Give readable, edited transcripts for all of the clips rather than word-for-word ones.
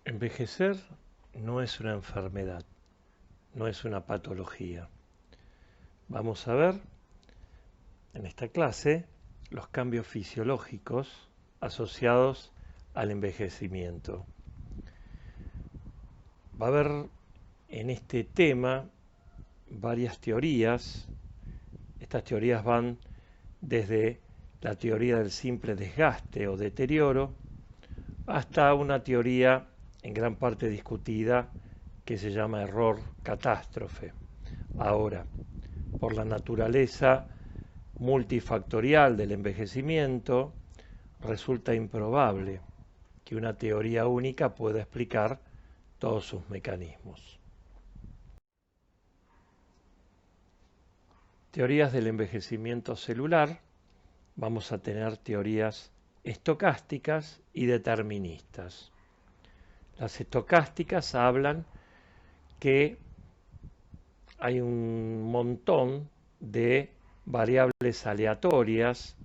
Envejecer no es una enfermedad, no es una patología. Vamos a ver en esta clase los cambios fisiológicos asociados al envejecimiento. Va a haber en este tema varias teorías. Estas teorías van desde la teoría del simple desgaste o deterioro hasta una teoría en gran parte discutida que se llama error catástrofe. Ahora, por la naturaleza multifactorial del envejecimiento, resulta improbable que una teoría única pueda explicar todos sus mecanismos. Teorías del envejecimiento celular. Vamos a tener teorías estocásticas y deterministas. Las estocásticas hablan que hay un montón de variables aleatorias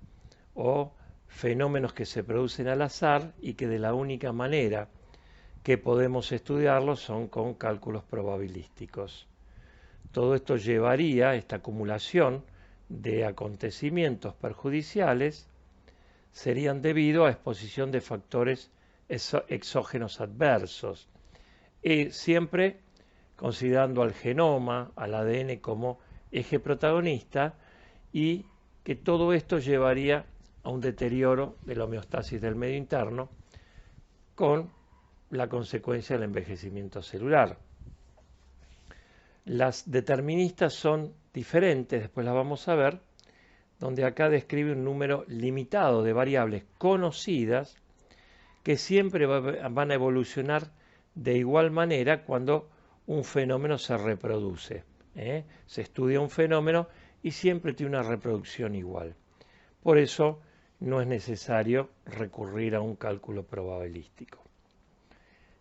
o fenómenos que se producen al azar y que de la única manera que podemos estudiarlos son con cálculos probabilísticos. Todo esto llevaría, esta acumulación de acontecimientos perjudiciales, serían debido a exposición de factores exógenos adversos, y siempre considerando al genoma, al ADN como eje protagonista, y que todo esto llevaría a un deterioro de la homeostasis del medio interno con la consecuencia del envejecimiento celular. Las deterministas son diferentes, después las vamos a ver, donde acá describe un número limitado de variables conocidas que siempre van a evolucionar de igual manera cuando un fenómeno se reproduce. Se estudia un fenómeno y siempre tiene una reproducción igual. Por eso no es necesario recurrir a un cálculo probabilístico.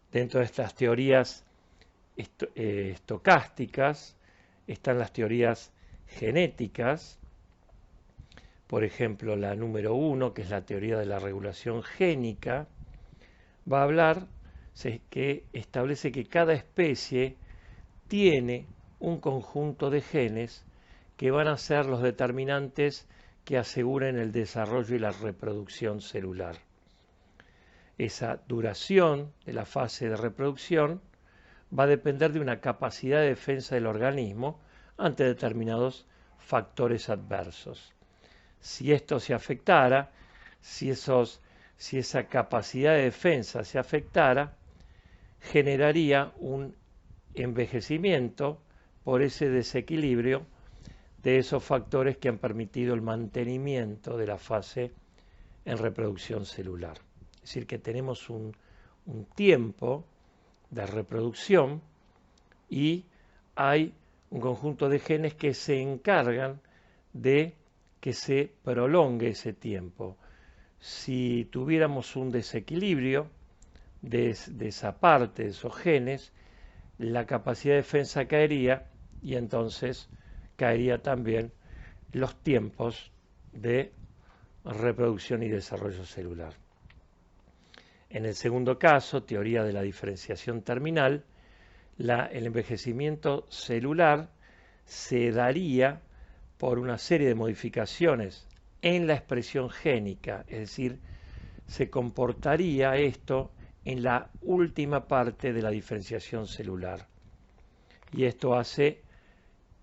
Dentro de estas teorías estocásticas están las teorías genéticas. Por ejemplo, la número 1, que es la teoría de la regulación génica, va a hablar que establece que cada especie tiene un conjunto de genes que van a ser los determinantes que aseguren el desarrollo y la reproducción celular. Esa duración de la fase de reproducción va a depender de una capacidad de defensa del organismo ante determinados factores adversos. Si esto se afectara, si esa capacidad de defensa se afectara, generaría un envejecimiento por ese desequilibrio de esos factores que han permitido el mantenimiento de la fase en reproducción celular. Es decir, que tenemos un tiempo de reproducción y hay un conjunto de genes que se encargan de que se prolongue ese tiempo. Si tuviéramos un desequilibrio de esa parte, de esos genes, la capacidad de defensa caería y entonces caería también los tiempos de reproducción y desarrollo celular. En el segundo caso, teoría de la diferenciación terminal, el envejecimiento celular se daría por una serie de modificaciones en la expresión génica, es decir, se comportaría esto en la última parte de la diferenciación celular. Y esto hace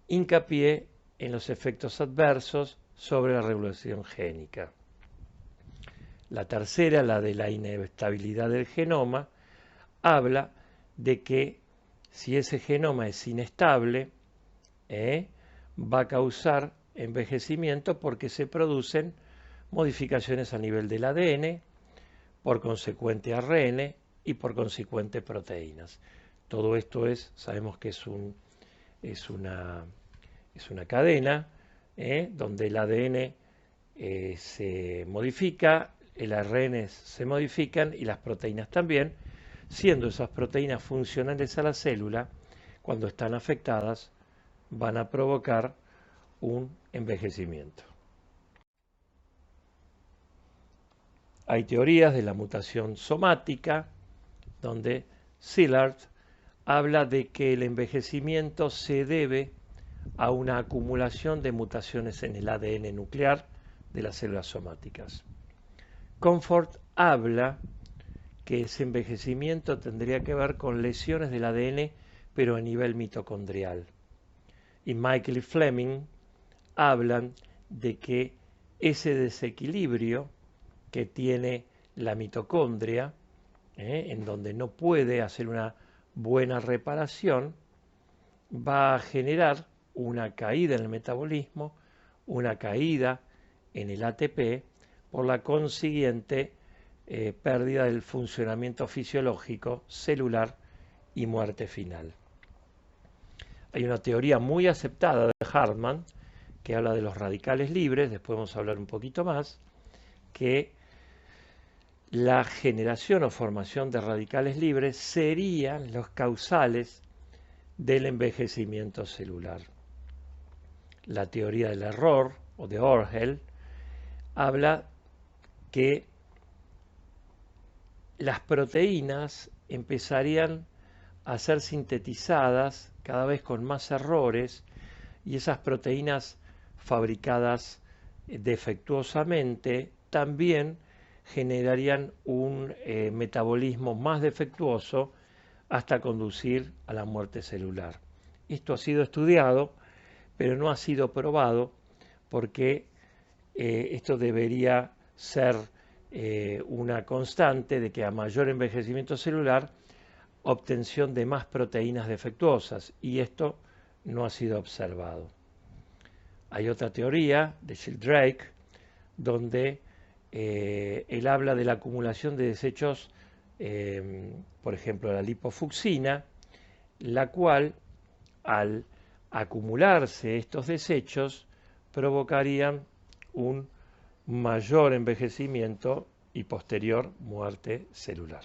hincapié en los efectos adversos sobre la regulación génica. La tercera, la de la inestabilidad del genoma, habla de que si ese genoma es inestable, va a causar envejecimiento porque se producen modificaciones a nivel del ADN, por consecuente ARN y por consecuente proteínas. Todo esto sabemos que es una cadena donde el ADN se modifica, el ARN se modifican y las proteínas también, siendo esas proteínas funcionales a la célula, cuando están afectadas, van a provocar un envejecimiento. Hay teorías de la mutación somática, donde Szilard habla de que el envejecimiento se debe a una acumulación de mutaciones en el ADN nuclear de las células somáticas. Comfort habla que ese envejecimiento tendría que ver con lesiones del ADN, pero a nivel mitocondrial. Y Michael y Fleming hablan de que ese desequilibrio que tiene la mitocondria, en donde no puede hacer una buena reparación, va a generar una caída en el metabolismo, una caída en el ATP, por la consiguiente pérdida del funcionamiento fisiológico celular y muerte final. Hay una teoría muy aceptada de Hartman que habla de los radicales libres, después vamos a hablar un poquito más, que la generación o formación de radicales libres serían los causales del envejecimiento celular. La teoría del error, o de Orgel, habla que las proteínas empezarían a ser sintetizadas cada vez con más errores, y esas proteínas fabricadas defectuosamente también generarían un metabolismo más defectuoso hasta conducir a la muerte celular. Esto ha sido estudiado, pero no ha sido probado, porque esto debería ser una constante de que a mayor envejecimiento celular, obtención de más proteínas defectuosas, y esto no ha sido observado. Hay otra teoría de Sheldrake donde él habla de la acumulación de desechos, por ejemplo la lipofucsina, la cual al acumularse estos desechos provocarían un mayor envejecimiento y posterior muerte celular.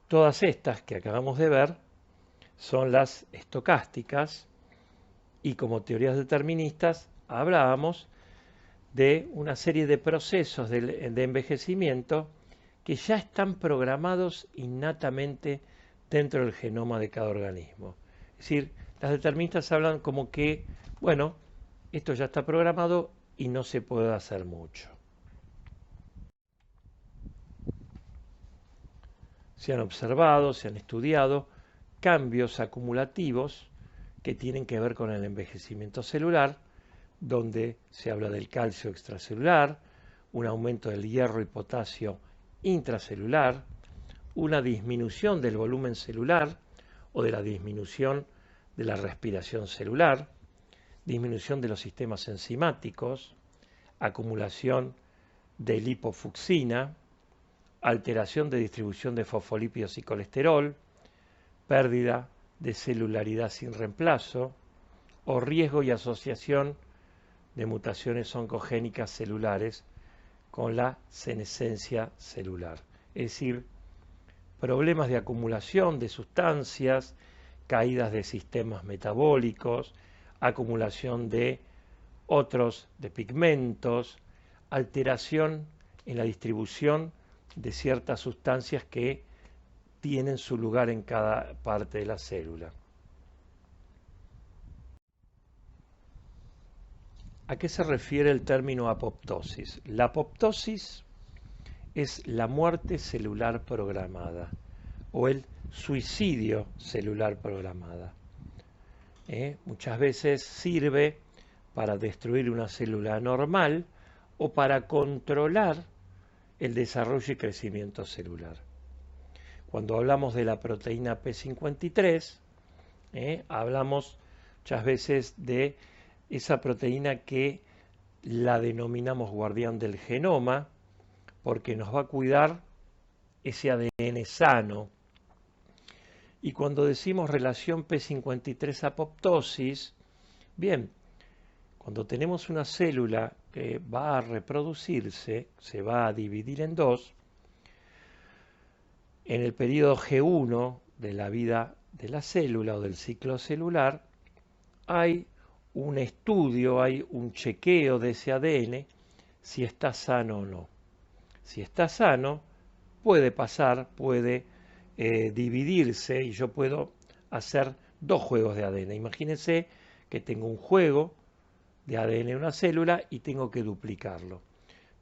Todas estas que acabamos de ver son las estocásticas, y como teorías deterministas hablábamos de una serie de procesos de envejecimiento que ya están programados innatamente dentro del genoma de cada organismo. Es decir, las deterministas hablan como que, bueno, esto ya está programado y no se puede hacer mucho. Se han observado, se han estudiado cambios acumulativos que tienen que ver con el envejecimiento celular, donde se habla del calcio extracelular, un aumento del hierro y potasio intracelular, una disminución del volumen celular o de la disminución de la respiración celular, disminución de los sistemas enzimáticos, acumulación de lipofucsina, alteración de distribución de fosfolípidos y colesterol, pérdida de celularidad sin reemplazo, o riesgo y asociación de mutaciones oncogénicas celulares con la senescencia celular. Es decir, problemas de acumulación de sustancias, caídas de sistemas metabólicos, acumulación de pigmentos, alteración en la distribución de ciertas sustancias que tienen su lugar en cada parte de la célula. ¿A qué se refiere el término apoptosis? La apoptosis es la muerte celular programada o el suicidio celular programada. Muchas veces sirve para destruir una célula normal o para controlar el desarrollo y crecimiento celular. Cuando hablamos de la proteína P53, hablamos muchas veces de esa proteína que la denominamos guardián del genoma, porque nos va a cuidar ese ADN sano. Y cuando decimos relación P53 apoptosis, bien, cuando tenemos una célula que va a reproducirse, se va a dividir en dos, en el periodo G1 de la vida de la célula o del ciclo celular, hay un estudio, hay un chequeo de ese ADN si está sano o no. Si está sano, puede pasar, puede dividirse y yo puedo hacer dos juegos de ADN. Imagínense que tengo un juego de ADN en una célula y tengo que duplicarlo.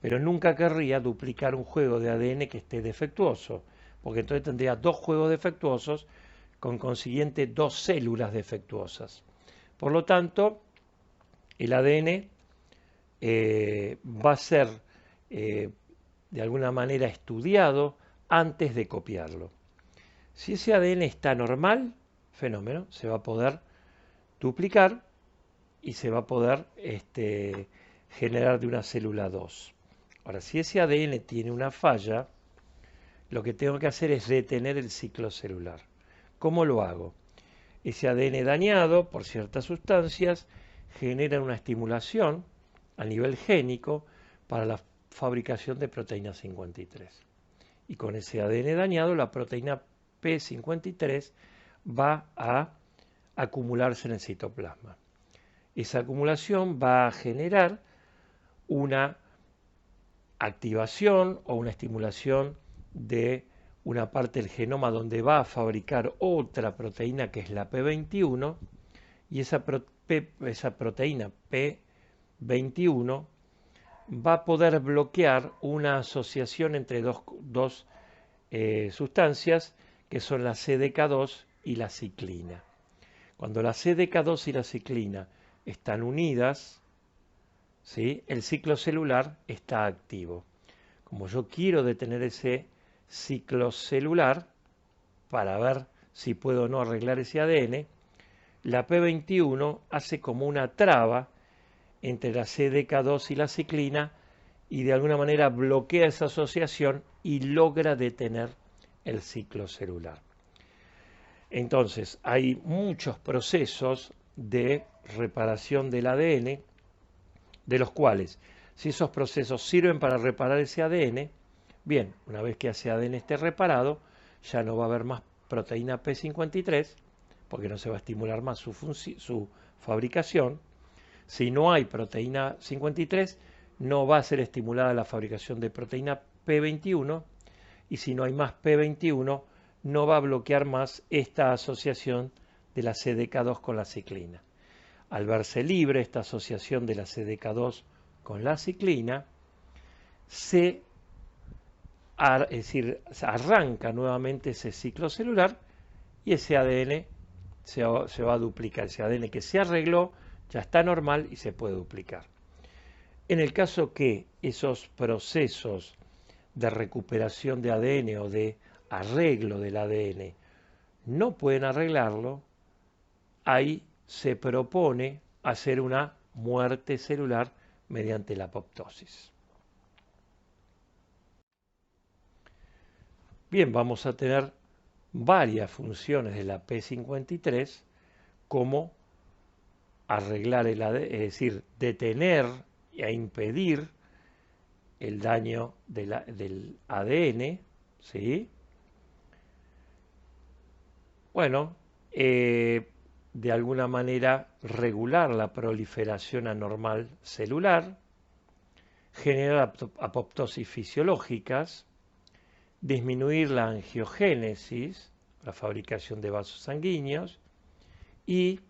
Pero nunca querría duplicar un juego de ADN que esté defectuoso, porque entonces tendría dos juegos defectuosos, con consiguiente dos células defectuosas. Por lo tanto, el ADN va a ser de alguna manera estudiado antes de copiarlo. Si ese ADN está normal, fenómeno, se va a poder duplicar y se va a poder generar de una célula 2. Ahora, si ese ADN tiene una falla, lo que tengo que hacer es detener el ciclo celular. ¿Cómo lo hago? Ese ADN dañado por ciertas sustancias genera una estimulación a nivel génico para la fabricación de proteína 53. Y con ese ADN dañado, la proteína P53 va a acumularse en el citoplasma. Esa acumulación va a generar una activación o una estimulación de una parte del genoma donde va a fabricar otra proteína que es la P21, y esa proteína P21 va a poder bloquear una asociación entre dos sustancias que son la CDK2 y la ciclina. Cuando la CDK2 y la ciclina están unidas, ¿sí?, el ciclo celular está activo. Como yo quiero detener ese ciclo celular para ver si puedo o no arreglar ese ADN, la P21 hace como una traba entre la CDK2 y la ciclina y de alguna manera bloquea esa asociación y logra detener el ciclo celular. Entonces, hay muchos procesos de reparación del ADN, de los cuales, si esos procesos sirven para reparar ese ADN, bien, una vez que ese ADN esté reparado, ya no va a haber más proteína P53, porque no se va a estimular más su fabricación. Si no hay proteína 53, no va a ser estimulada la fabricación de proteína P21, y si no hay más P21, no va a bloquear más esta asociación de la CDK2 con la ciclina. Al verse libre esta asociación de la CDK2 con la ciclina, es decir, arranca nuevamente ese ciclo celular y ese ADN se va a duplicar. Ese ADN que se arregló ya está normal y se puede duplicar. En el caso que esos procesos de recuperación de ADN o de arreglo del ADN no pueden arreglarlo, ahí se propone hacer una muerte celular mediante la apoptosis. Bien, vamos a tener varias funciones de la P53, como arreglar el ADN, es decir, detener e impedir el daño del ADN, ¿sí? Bueno, de alguna manera regular la proliferación anormal celular, generar apoptosis fisiológicas, disminuir la angiogénesis, la fabricación de vasos sanguíneos, y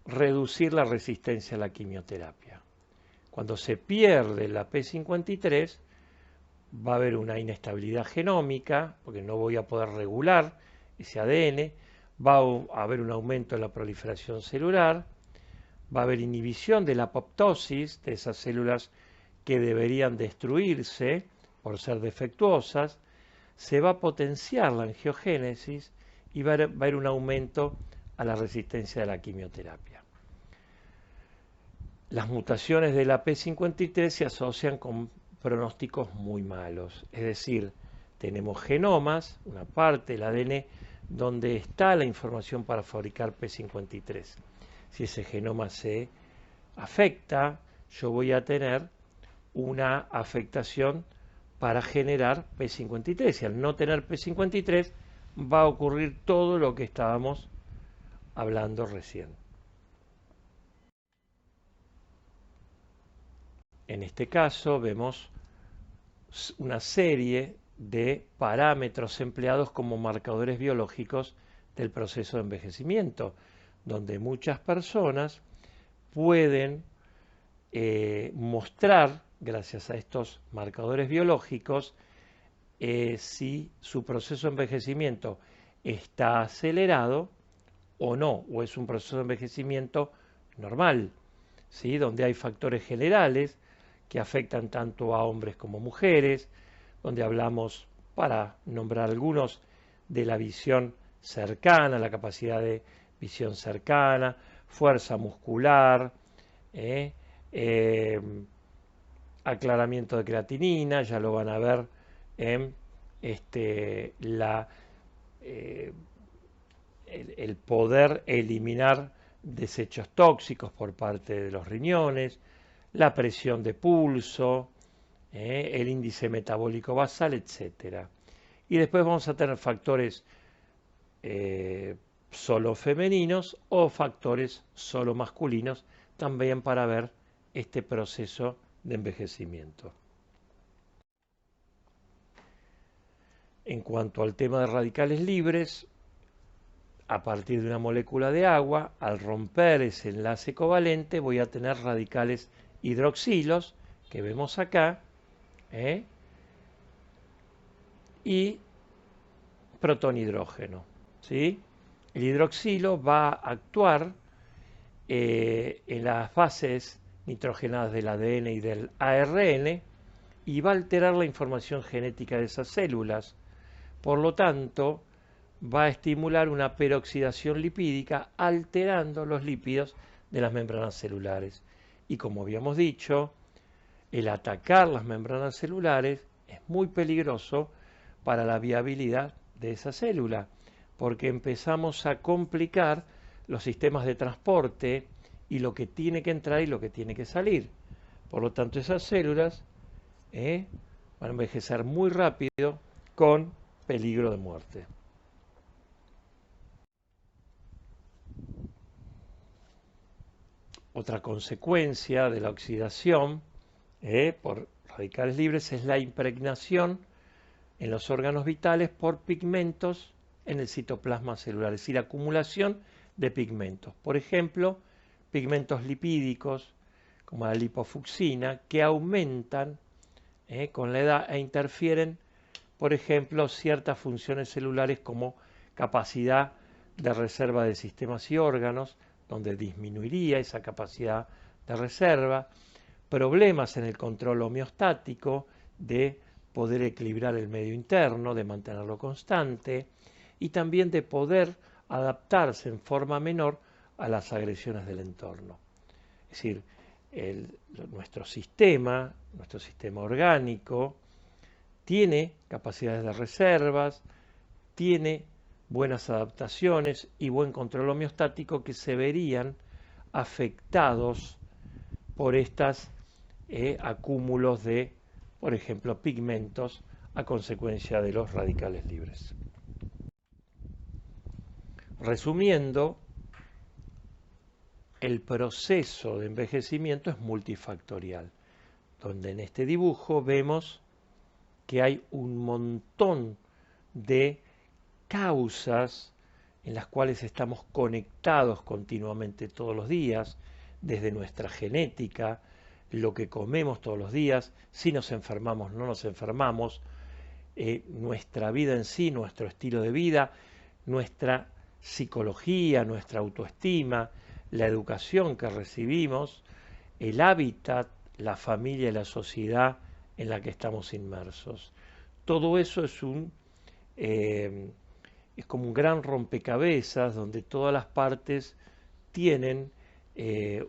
reducir la resistencia a la quimioterapia. Cuando se pierde la P53, va a haber una inestabilidad genómica, porque no voy a poder regular ese ADN, va a haber un aumento en la proliferación celular, va a haber inhibición de la apoptosis de esas células que deberían destruirse por ser defectuosas, se va a potenciar la angiogénesis y va a haber un aumento a la resistencia de la quimioterapia. Las mutaciones de la P53 se asocian con pronósticos muy malos, es decir, tenemos genomas, una parte del ADN, donde está la información para fabricar P53. Si ese genoma se afecta, yo voy a tener una afectación para generar P53. Y al no tener P53, va a ocurrir todo lo que estábamos hablando recién. En este caso vemos una serie de parámetros empleados como marcadores biológicos del proceso de envejecimiento, donde muchas personas pueden mostrar, gracias a estos marcadores biológicos, si su proceso de envejecimiento está acelerado o no, o es un proceso de envejecimiento normal, ¿sí? Donde hay factores generales que afectan tanto a hombres como mujeres, donde hablamos, para nombrar algunos, de la visión cercana, la capacidad de visión cercana, fuerza muscular, eh, eh, aclaramiento de creatinina, ya lo van a ver en el poder eliminar desechos tóxicos por parte de los riñones, la presión de pulso, el índice metabólico basal, etc. Y después vamos a tener factores solo femeninos o factores solo masculinos, también para ver este proceso de envejecimiento. En cuanto al tema de radicales libres, a partir de una molécula de agua, al romper ese enlace covalente, voy a tener radicales hidroxilos, que vemos acá, y protón-hidrógeno, ¿sí? El hidroxilo va a actuar en las bases nitrogenadas del ADN y del ARN y va a alterar la información genética de esas células. Por lo tanto, va a estimular una peroxidación lipídica alterando los lípidos de las membranas celulares. Y como habíamos dicho, el atacar las membranas celulares es muy peligroso para la viabilidad de esa célula, porque empezamos a complicar los sistemas de transporte y lo que tiene que entrar y lo que tiene que salir. Por lo tanto, esas células van a envejecer muy rápido con peligro de muerte. Otra consecuencia de la oxidación por radicales libres es la impregnación en los órganos vitales por pigmentos en el citoplasma celular, es decir, acumulación de pigmentos. Por ejemplo, pigmentos lipídicos como la lipofucsina que aumentan con la edad e interfieren, por ejemplo, ciertas funciones celulares como capacidad de reserva de sistemas y órganos, donde disminuiría esa capacidad de reserva, problemas en el control homeostático de poder equilibrar el medio interno, de mantenerlo constante y también de poder adaptarse en forma menor a las agresiones del entorno. Es decir, nuestro sistema orgánico, tiene capacidades de reservas, tiene buenas adaptaciones y buen control homeostático que se verían afectados por estos acúmulos de, por ejemplo, pigmentos a consecuencia de los radicales libres. Resumiendo, el proceso de envejecimiento es multifactorial, donde en este dibujo vemos que hay un montón de causas en las cuales estamos conectados continuamente todos los días, desde nuestra genética, lo que comemos todos los días, si nos enfermamos, no nos enfermamos, nuestra vida en sí, nuestro estilo de vida, nuestra psicología, nuestra autoestima, la educación que recibimos, el hábitat, la familia y la sociedad en la que estamos inmersos. Todo eso es como un gran rompecabezas donde todas las partes tienen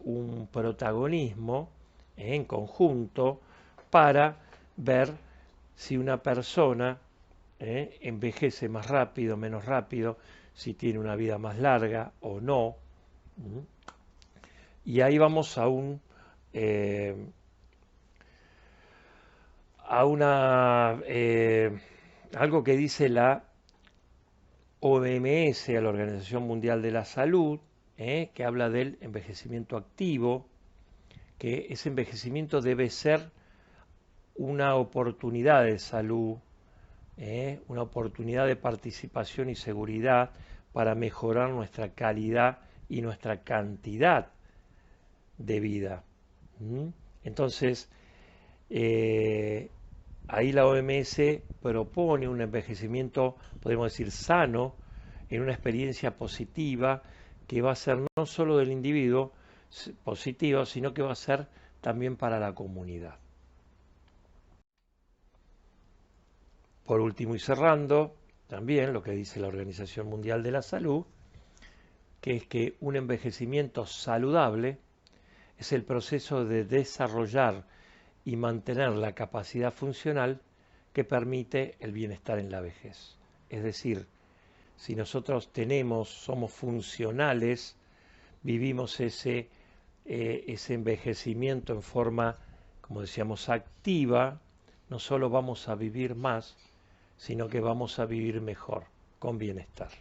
un protagonismo en conjunto para ver si una persona envejece más rápido, menos rápido, si tiene una vida más larga o no. Y ahí vamos a algo que dice la OMS, a la Organización Mundial de la Salud, que habla del envejecimiento activo, que ese envejecimiento debe ser una oportunidad de salud una oportunidad de participación y seguridad para mejorar nuestra calidad y nuestra cantidad de vida. ¿Mm? Entonces, ahí la OMS propone un envejecimiento, podemos decir, sano, en una experiencia positiva que va a ser no solo del individuo positivo, sino que va a ser también para la comunidad. Por último y cerrando, también lo que dice la Organización Mundial de la Salud, que es que un envejecimiento saludable es el proceso de desarrollar y mantener la capacidad funcional que permite el bienestar en la vejez. Es decir, si nosotros somos funcionales, vivimos ese envejecimiento en forma, como decíamos, activa, no solo vamos a vivir más, sino que vamos a vivir mejor, con bienestar.